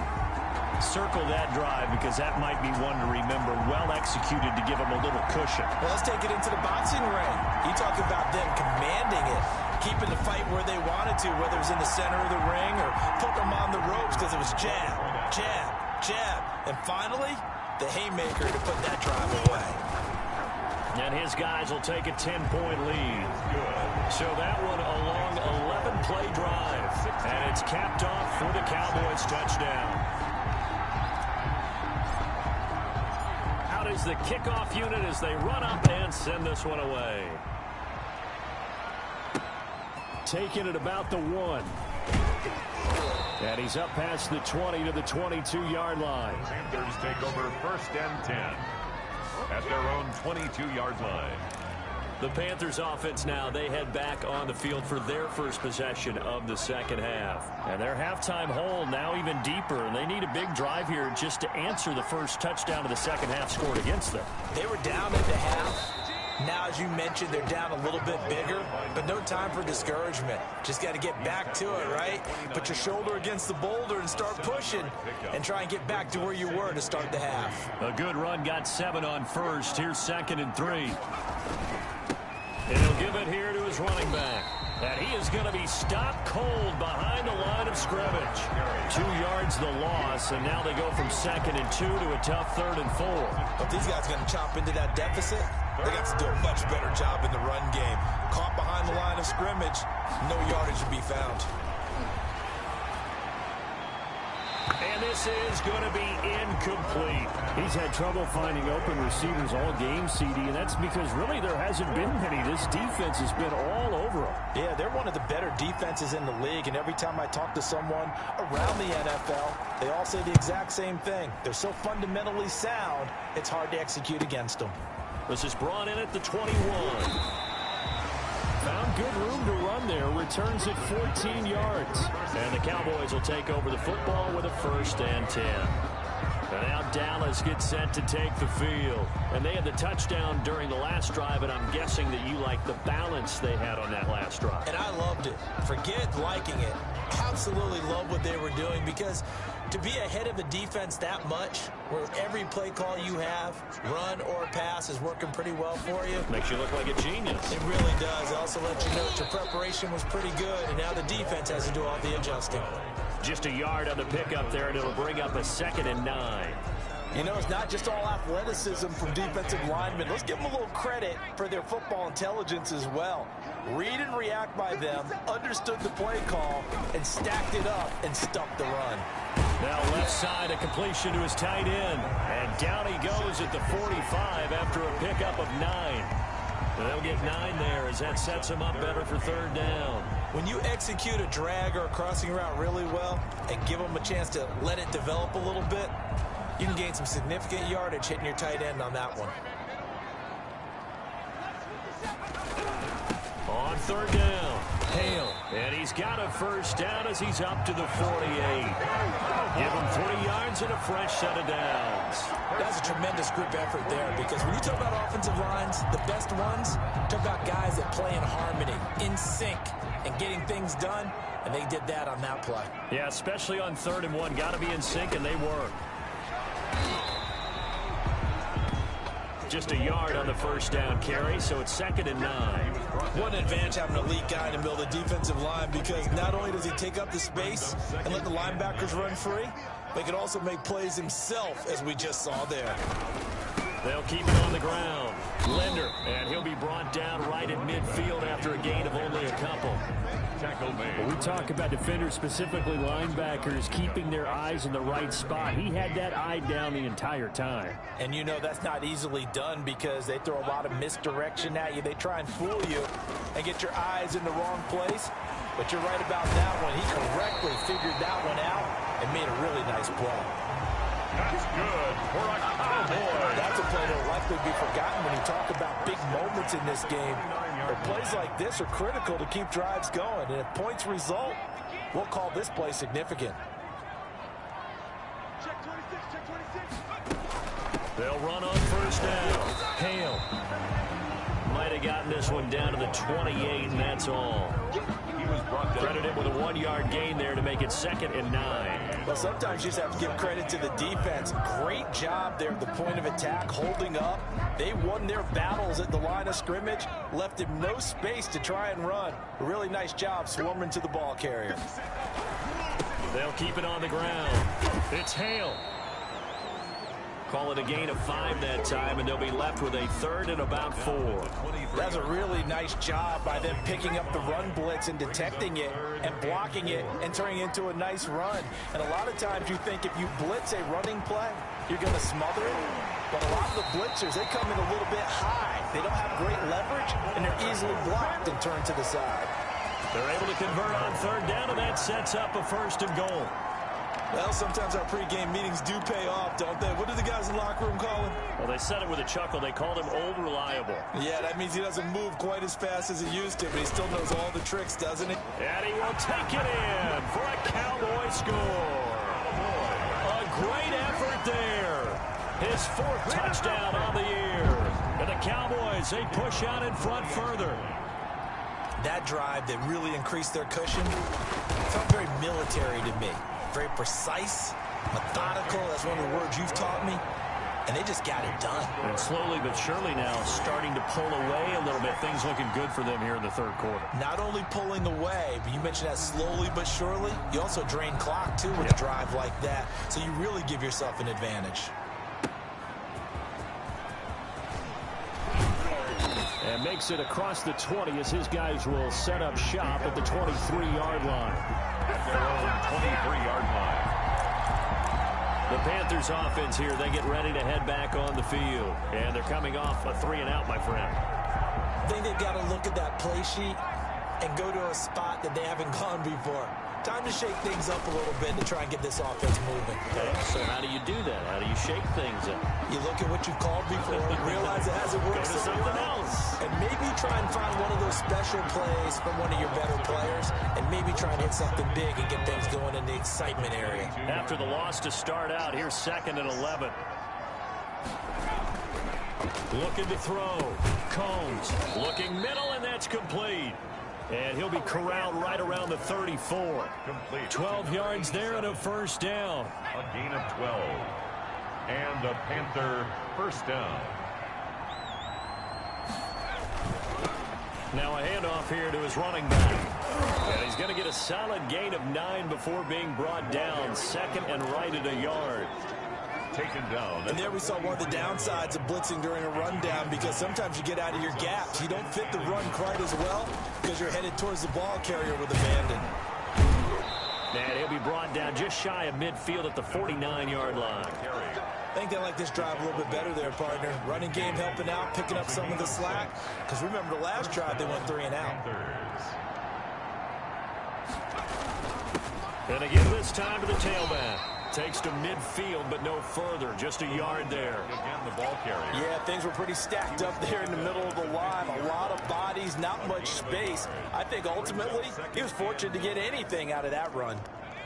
Circle that drive because that might be one to remember. Well executed to give them a little cushion. Well, let's take it into the boxing ring. You talk about them commanding it, keeping the fight where they wanted to, whether it was in the center of the ring or put them on the ropes because it was jab, jab, jab. And finally, the haymaker to put that drive away. And his guys will take a 10-point lead. So that one a long 11-play drive. And it's capped off for the Cowboys touchdown. Out is the kickoff unit as they run up and send this one away. Taking it about the 1. And he's up past the 20 to the 22-yard line. Panthers take over 1st and 10 at their own 22-yard line. The Panthers offense now, they head back on the field for their first possession of the second half. And their halftime hole now even deeper, and they need a big drive here just to answer the first touchdown of the second half scored against them. They were down at the half. Now, as you mentioned, they're down a little bit bigger, but no time for discouragement. Just got to get back to it, right? Put your shoulder against the boulder and start pushing and try and get back to where you were to start the half. A good run, got 7 on first. Here's 2nd and 3. And he'll give it here to his running back. And he is going to be stopped cold behind the line of scrimmage. 2 yards the loss, and now they go from 2nd and 2 to a tough 3rd and 4. If these guys are going to chop into that deficit, they got to do a much better job in the run game. Caught behind the line of scrimmage, no yardage to be found. And this is going to be incomplete. He's had trouble finding open receivers all game, CD, and that's because really there hasn't been many. This defense has been all over them. Yeah, they're one of the better defenses in the league, and every time I talk to someone around the NFL, they all say the exact same thing. They're so fundamentally sound, it's hard to execute against them. This is brought in at the 21. Found good room to run there. Returns at 14 yards. And the Cowboys will take over the football with a 1st and 10. And now Dallas gets set to take the field. And they had the touchdown during the last drive, and I'm guessing that you like the balance they had on that last drive. And I loved it. Forget liking it. Absolutely love what they were doing, because to be ahead of a defense that much, where every play call you have, run or pass, is working pretty well for you. Makes you look like a genius. It really does. It also lets you know that your preparation was pretty good, and now the defense has to do all the adjusting. Just a yard on the pickup there, and it'll bring up a 2nd and 9. You know, it's not just all athleticism from defensive linemen. Let's give them a little credit for their football intelligence as well. Read and react by them, understood the play call, and stacked it up and stuck the run. Now left side, a completion to his tight end. And down he goes at the 45 after a pickup of 9. And they'll get 9 there as that sets him up better for 3rd down. When you execute a drag or a crossing route really well and give them a chance to let it develop a little bit, you can gain some significant yardage hitting your tight end on that one. On 3rd down, Hale. And he's got a 1st down as he's up to the 48. Give him 3 yards and a fresh set of downs. That's a tremendous group effort there, because when you talk about offensive lines, the best ones, talk about guys that play in harmony, in sync, and getting things done, and they did that on that play. Yeah, especially on 3rd and 1. Got to be in sync, and they were. Just a yard on the 1st down carry, so it's 2nd and 9. What an advantage having an elite guy in the middle of the defensive line, because not only does he take up the space and let the linebackers run free, but he can also make plays himself, as we just saw there. They'll keep it on the ground. Linder, and he'll be brought down right at midfield after a gain of only a couple. Tackle made. When we talk about defenders, specifically linebackers, keeping their eyes in the right spot. He had that eye down the entire time. And you know that's not easily done, because they throw a lot of misdirection at you. They try and fool you and get your eyes in the wrong place. But you're right about that one. He correctly figured that one out and made a really nice play. That's good for a Cowboy. That's a play that will likely be forgotten when you talk about big moments in this game. But plays like this are critical to keep drives going. And if points result, we'll call this play significant. They'll run on 1st down. Hale might have gotten this one down to the 28, and that's all. He was brought down. Credited with a 1-yard gain there to make it 2nd and 9. Well, sometimes you just have to give credit to the defense. Great job there at the point of attack, holding up. They won their battles at the line of scrimmage, left him no space to try and run. A really nice job swarming to the ball carrier. They'll keep it on the ground. It's Hale. Call it a gain of 5 that time, and they'll be left with a 3rd and about 4. That's a really nice job by them picking up the run blitz and detecting it and blocking it and turning it into a nice run. And a lot of times you think if you blitz a running play, you're going to smother it. But a lot of the blitzers, they come in a little bit high. They don't have great leverage, and they're easily blocked and turned to the side. They're able to convert on 3rd down, and that sets up a 1st and goal. Well, sometimes our pregame meetings do pay off, don't they? What do the guys in the locker room call him? Well, they said it with a chuckle. They called him Old Reliable. Yeah, that means he doesn't move quite as fast as he used to, but he still knows all the tricks, doesn't he? And he will take it in for a Cowboy score. A great effort there. His 4th touchdown on the year. And the Cowboys, they push out in front further. That drive that really increased their cushion felt very military to me. Very precise, methodical, that's one of the words you've taught me, and they just got it done. And slowly but surely now starting to pull away a little bit. Things looking good for them here in the 3rd quarter. Not only pulling away, but you mentioned that slowly but surely, you also drain clock too with a drive like that, so you really give yourself an advantage. And makes it across the 20 as his guys will set up shop at the 23-yard line. At their own 23-yard line. Panthers offense here, they get ready to head back on the field. And they're coming off a 3-and-out, my friend. I think they've got to look at that play sheet and go to a spot that they haven't gone before. Time to shake things up a little bit to try and get this offense moving. Okay, so how do you do that? How do you shake things up? You look at what you called before, realize it hasn't worked Go to something else. and maybe try and find one of those special plays from one of your better players, and maybe try and hit something big and get things going in the excitement area. After the loss to start out, here's 2nd and 11. Looking to throw. Combs looking middle, and that's complete. And he'll be corralled right around the 34. Complete. 12 yards there and a first down. A gain of 12. And a Panther first down. Now a handoff here to his running back. And he's going to get a solid gain of 9 before being brought down. 2nd and right at a yard. Taken down. And there we saw one of the downsides of blitzing during a rundown, because sometimes you get out of your gaps. You don't fit the run quite as well because you're headed towards the ball carrier with abandon. And he'll be brought down just shy of midfield at the 49-yard line. I think they like this drive a little bit better there, partner. Running game helping out, picking up some of the slack. Because remember, the last drive they went 3-and-out. And again this time to the tailback. Takes to midfield, but no further. Just a yard there. Again, the ball carrier. Yeah, things were pretty stacked up there in the middle of the line. A lot of bodies, not much space. I think ultimately he was fortunate to get anything out of that run.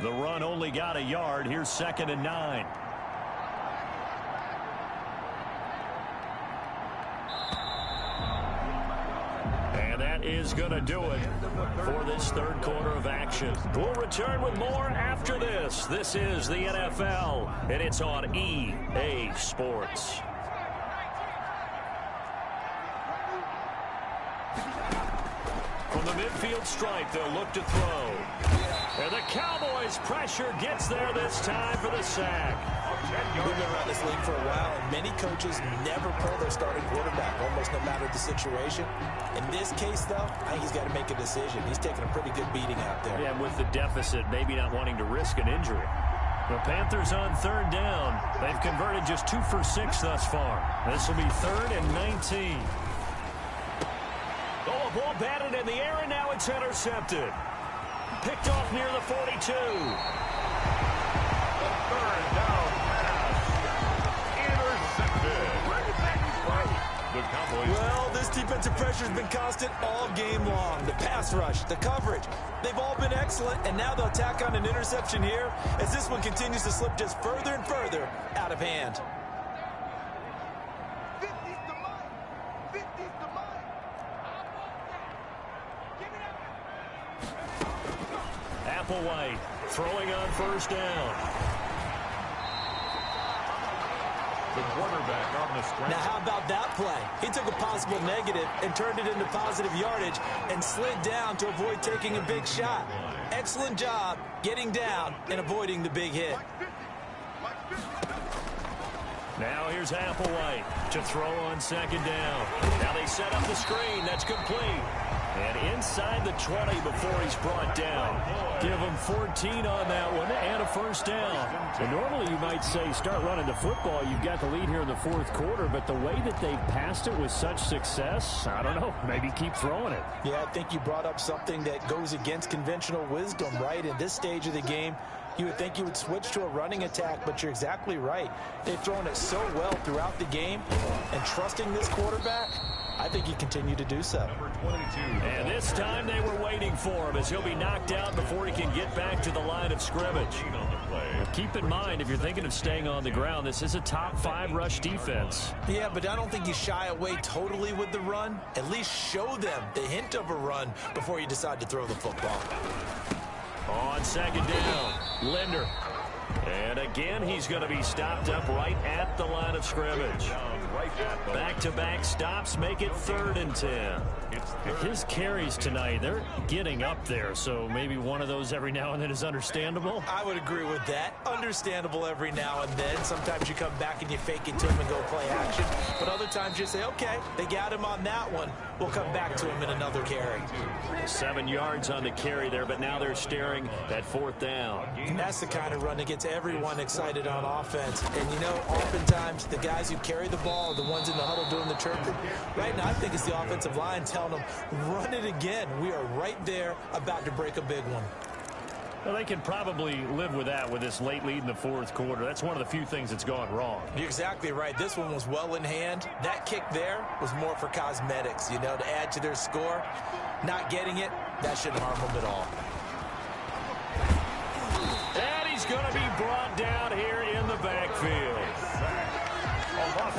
The run only got a yard. Here's 2nd and 9. And that is going to do it for this third quarter of action. We'll return with more after this. This is the NFL, and it's on EA Sports. From the midfield stripe, they'll look to throw. And the Cowboys' pressure gets there this time for the sack. We've been around this league for a while, and many coaches never pull their starting quarterback, almost no matter the situation. In this case, though, I think he's got to make a decision. He's taking a pretty good beating out there. Yeah, and with the deficit, maybe not wanting to risk an injury. The Panthers on 3rd down. They've converted just 2 for 6 thus far. This will be 3rd and 19. Oh, a ball batted in the air, and now it's intercepted. Picked off near the 42. Well, this defensive pressure has been constant all game long. The pass rush, the coverage, they've all been excellent, and now they'll tack on an interception here as this one continues to slip just further and further out of hand. Applewhite throwing on first down. The quarterback on the scramble. Now, how about that play? He took a possible negative and turned it into positive yardage and slid down to avoid taking a big shot. Excellent job getting down and avoiding the big hit. Now here's Applewhite to throw on 2nd down. Now they set up the screen. That's complete. And inside the 20 before he's brought down. Give him 14 on that one and a first down. And normally you might say start running the football. You've got the lead here in the 4th quarter, but the way that they've passed it with such success, I don't know, maybe keep throwing it. Yeah, I think you brought up something that goes against conventional wisdom, right? In this stage of the game, you would think you would switch to a running attack, but you're exactly right. They've thrown it so well throughout the game, and trusting this quarterback, I think you continue to do so. Number 22. And this time they were waiting for him as he'll be knocked out before he can get back to the line of scrimmage. Keep in mind, if you're thinking of staying on the ground, this is a top 5 rush defense. Yeah, but I don't think you shy away totally with the run. At least show them the hint of a run before you decide to throw the football. On 2nd down, Linder. And again, he's going to be stopped up right at the line of scrimmage. Back-to-back stops make it 3rd and 10. His carries tonight, they're getting up there, so maybe one of those every now and then is understandable. I would agree with that. Understandable every now and then. Sometimes you come back and you fake it to him and go play action. But other times you say, okay, they got him on that one. We'll come back to him in another carry. 7 yards on the carry there, but now they're staring at 4th down. And that's the kind of run that gets every everyone excited on offense. And, you know, oftentimes the guys who carry the ball are the ones in the huddle doing the chirping. Right now, I think it's the offensive line telling them, run it again. We are right there about to break a big one. Well, they can probably live with that with this late lead in the fourth quarter. That's one of the few things that's gone wrong. You're exactly right. This one was well in hand. That kick there was more for cosmetics, you know, to add to their score. Not getting it, that shouldn't harm them at all. And he's going to be brought down here in the backfield.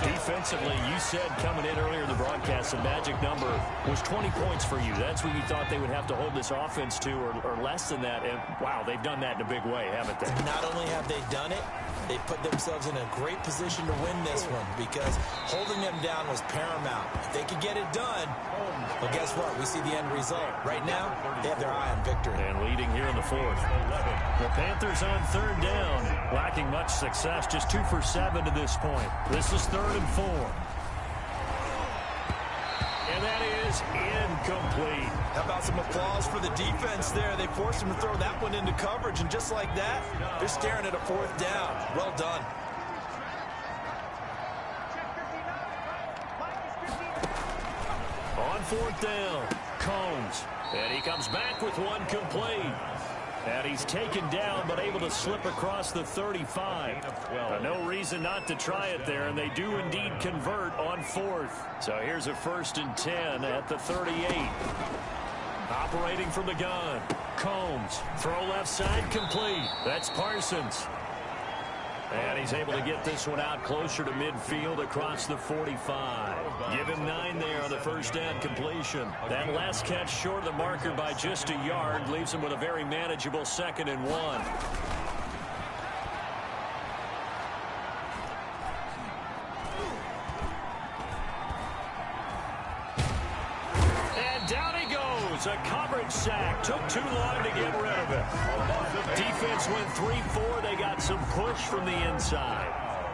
Defensively, you said coming in earlier in the broadcast, the magic number was 20 points for you. That's what you thought they would have to hold this offense to, or less than that. And, wow, they've done that in a big way, haven't they? Not only have they done it, they put themselves in a great position to win this one because holding them down was paramount. If they could get it done, well, guess what? We see the end result. Right now, they have their eye on victory. And leading here in the fourth. The Panthers on third down, lacking much success, just 2 for 7 to this point. This is 3rd and 4. And that is incomplete. How about some applause for the defense there? They forced him to throw that one into coverage, and just like that, they're staring at a 4th down. Well done. On 4th down, Combs. And he comes back with one complete. And he's taken down, but able to slip across the 35. No reason not to try it there, and they do indeed convert on 4th. So here's a 1st and 10 at the 38. Operating from the gun, Combs. Throw left side complete. That's Parsons. And he's able to get this one out closer to midfield across the 45. Give him 9 there on the 1st down completion. That last catch short of the marker by just a yard leaves him with a very manageable 2nd and 1. And down he goes. A coverage sack. Took too long to get rid of it. Defense went 3-4. They got some push from the inside.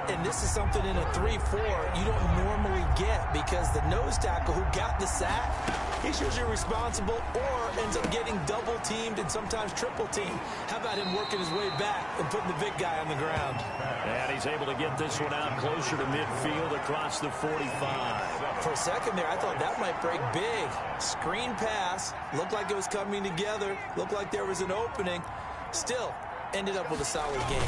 And this is something in a 3-4 you don't normally get because the nose tackle who got the sack, he's usually responsible or ends up getting double teamed and sometimes triple teamed. How about him working his way back and putting the big guy on the ground? And he's able to get this one out closer to midfield across the 45. For a second there, I thought that might break big. Screen pass, looked like it was coming together, looked like there was an opening. Still, ended up with a solid game.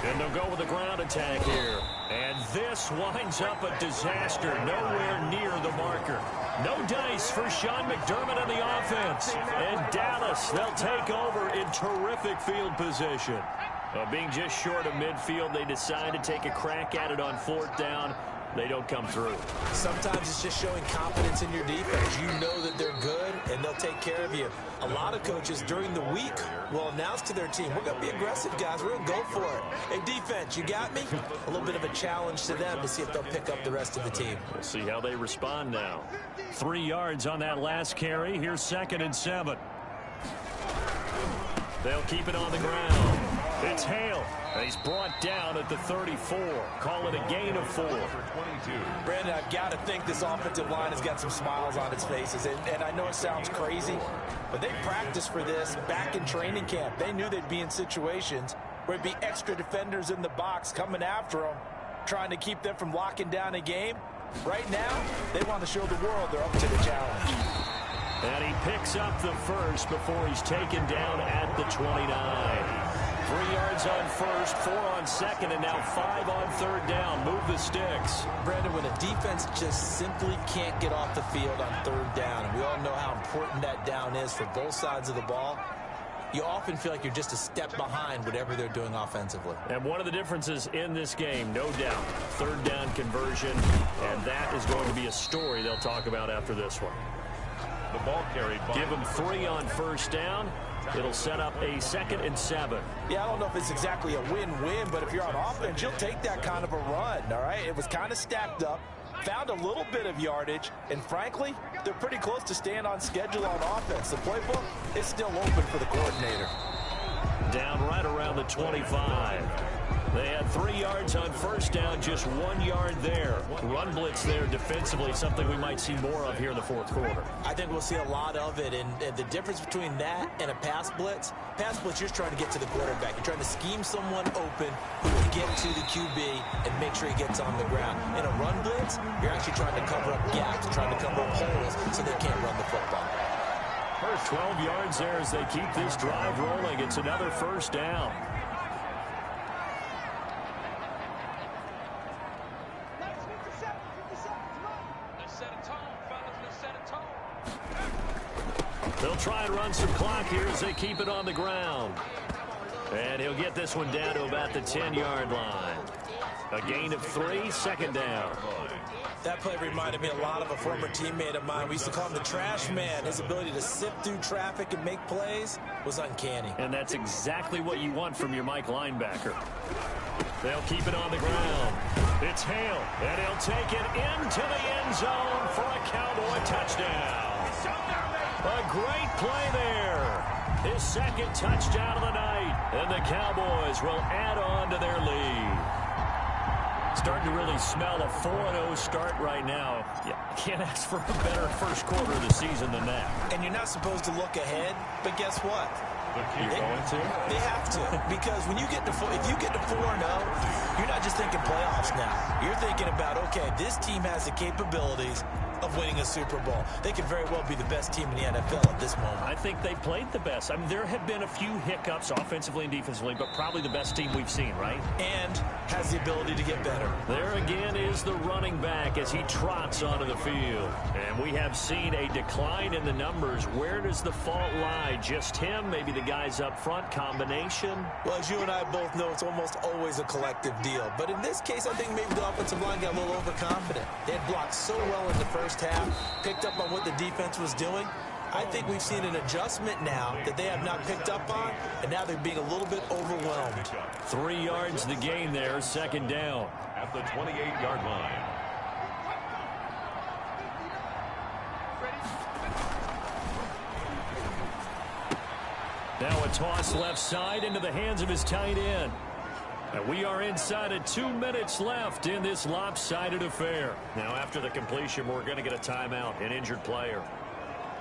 And they'll go with the ground attack here. And this winds up a disaster. Nowhere near the marker. No dice for Sean McDermott and the offense. And Dallas, they'll take over in terrific field position. Being just short of midfield, they decide to take a crack at it on 4th down. They don't come through. Sometimes it's just showing confidence in your defense. You know that they're good, and they'll take care of you. A lot of coaches during the week will announce to their team, we're going to be aggressive, guys. We're going to go for it. Hey, defense, you got me? A little bit of a challenge to them to see if they'll pick up the rest of the team. We'll see how they respond now. 3 yards on that last carry. Here's 2nd and 7. They'll keep it on the ground. It's Hale. And he's brought down at the 34. Call it a gain of 4. Brandon, I've got to think this offensive line has got some smiles on its faces. And I know it sounds crazy, but they practiced for this back in training camp. They knew they'd be in situations where it'd be extra defenders in the box coming after them, trying to keep them from locking down a game. Right now, they want to show the world they're up to the challenge. And he picks up the 1st before he's taken down at the 29. 3 yards on 1st, 4 on 2nd, and now 5 on 3rd down. Move the sticks. Brandon, when a defense just simply can't get off the field on 3rd down, and we all know how important that down is for both sides of the ball, you often feel like you're just a step behind whatever they're doing offensively. And one of the differences in this game, no doubt, 3rd down conversion, and that is going to be a story they'll talk about after this one. The ball carried by. Give them 3 on 1st down. It'll set up a 2nd and 7. Yeah, I don't know if it's exactly a win-win, but if you're on offense, you'll take that kind of a run, all right? It was kind of stacked up, found a little bit of yardage, and frankly, they're pretty close to staying on schedule on offense. The playbook is still open for the coordinator. Down right around the 25. They had 3 yards on first down, just 1 yard there. Run blitz there defensively, something we might see more of here in the fourth quarter. I think we'll see a lot of it, and the difference between that and a pass blitz, you're trying to get to the quarterback. You're trying to scheme someone open who will get to the QB and make sure he gets on the ground. In a run blitz, you're actually trying to cover up gaps, trying to cover up holes so they can't run the football. First 12 yards there as they keep this drive rolling. It's another first down. They'll try and run some clock here as they keep it on the ground. And he'll get this one down to about the 10-yard line. A gain of 3, second down. That play reminded me a lot of a former teammate of mine. We used to call him the trash man. His ability to sift through traffic and make plays was uncanny. And that's exactly what you want from your Mike linebacker. They'll keep it on the ground. It's Hale, and he'll take it into the end zone for a Cowboy touchdown. A great play there. His second touchdown of the night. And the Cowboys will add on to their lead. Starting to really smell a 4-0 start right now. Yeah, can't ask for a better first quarter of the season than that. And you're not supposed to look ahead, but guess what? You're going to? They have to, because when you get to if you get to 4-0, you're not just thinking playoffs now. You're thinking about, okay, this team has the capabilities of winning a Super Bowl. They could very well be the best team in the NFL at this moment. I think they played the best. I mean, there have been a few hiccups offensively and defensively, but probably the best team we've seen, right? And has the ability to get better. There again is the running back as he trots onto the field. And we have seen a decline in the numbers. Where does the fault lie? Just him? Maybe the guys up front? Combination? Well, as you and I both know, it's almost always a collective deal. But in this case, I think maybe the offensive line got a little overconfident. They had blocked so well in the first half, picked up on what the defense was doing. I think we've seen an adjustment now that they have not picked up on, and now they're being a little bit overwhelmed. 3 yards the gain there, second down. At the 28-yard line. Now a toss left side into the hands of his tight end. And we are inside of 2 minutes left in this lopsided affair. Now, after the completion, we're going to get a timeout, an injured player.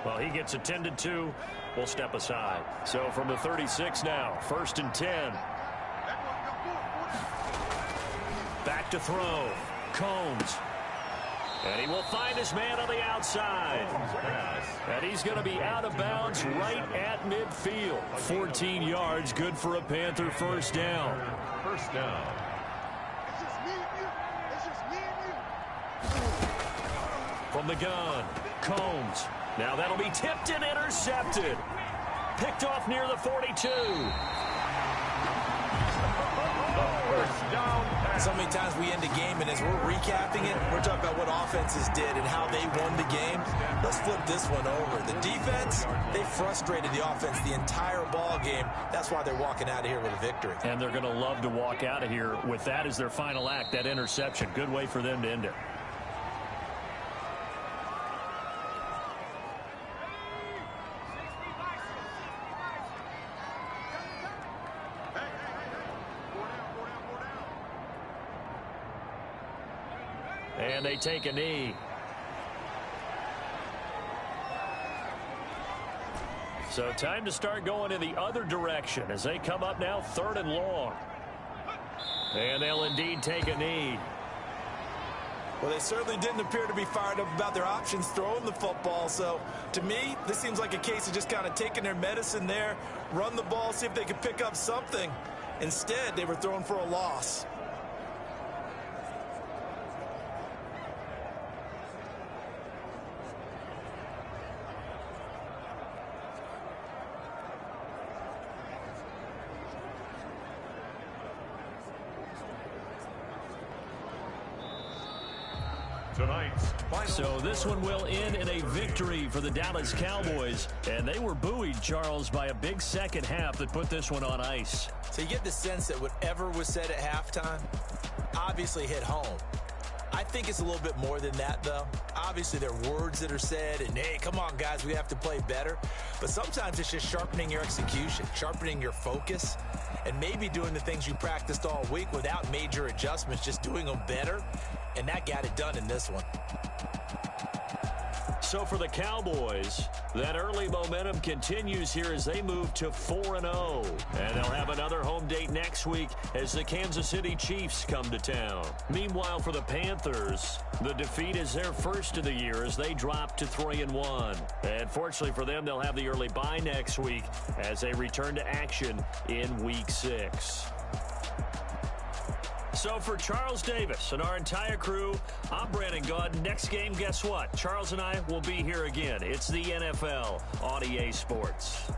Well, he gets attended to. We'll step aside. So from the 36 now, 1st and 10. Back to throw. Combs. And he will find his man on the outside. And he's going to be out of bounds right at midfield. 14 yards, good for a Panther first down. First down. From the gun, Combs. Now that'll be tipped and intercepted. Picked off near the 42. First down. So many times we end a game, and as we're recapping it, we're talking about what offenses did and how they won the game. Let's flip this one over. The defense, they frustrated the offense the entire ball game. That's why they're walking out of here with a victory. And they're going to love to walk out of here with that as their final act, that interception. Good way for them to end it. And they take a knee. So time to start going in the other direction as they come up now 3rd and long. And they'll indeed take a knee. Well, they certainly didn't appear to be fired up about their options throwing the football. So, to me, this seems like a case of just kind of taking their medicine there, run the ball, see if they could pick up something. Instead, they were throwing for a loss. So this one will end in a victory for the Dallas Cowboys. And they were buoyed, Charles, by a big second half that put this one on ice. So you get the sense that whatever was said at halftime obviously hit home. I think it's a little bit more than that, though. Obviously, there are words that are said, and, hey, come on, guys, we have to play better. But sometimes it's just sharpening your execution, sharpening your focus. and maybe doing the things you practiced all week without major adjustments, just doing them better, and that got it done in this one. So for the Cowboys, that early momentum continues here as they move to 4-0. And they'll have another home date next week as the Kansas City Chiefs come to town. Meanwhile, for the Panthers, the defeat is their first of the year as they drop to 3-1. And fortunately for them, they'll have the early bye next week as they return to action in Week 6. So for Charles Davis and our entire crew, I'm Brandon Gaudin. Next game, guess what? Charles and I will be here again. It's the NFL on EA Sports.